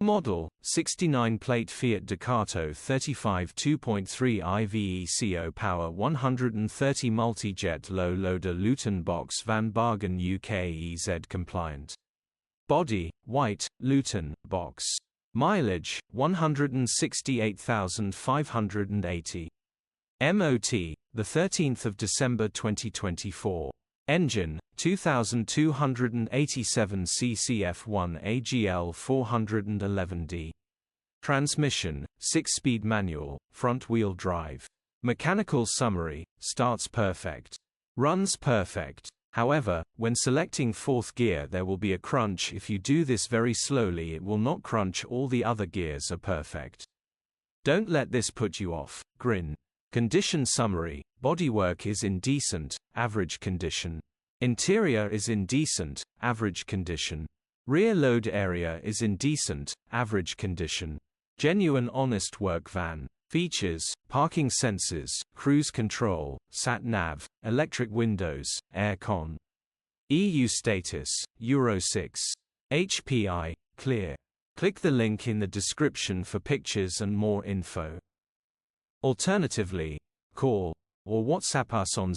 Model, 69-plate Fiat Ducato 35 2.3 IVECO power 130 multijet low-loader Luton box van bargain UKEZ compliant. Body, white, Luton, box. Mileage, 168,580. MOT, the 13th of December 2024. Engine, 2287 cc F1 AGL 411D. Transmission, 6-speed manual, front-wheel drive. Mechanical summary, starts perfect. Runs perfect. However, when selecting fourth gear there will be a crunch. If you do this very slowly it will not crunch, all the other gears are perfect. Don't let this put you off. Grin. Condition summary, bodywork is in decent, average condition. Interior is in decent, average condition. Rear load area is in decent, average condition. Genuine honest work van. Features, parking sensors, cruise control, sat-nav, electric windows, air-con. EU status, Euro 6. HPI, clear. Click the link in the description for pictures and more info. Alternatively, call or WhatsApp us on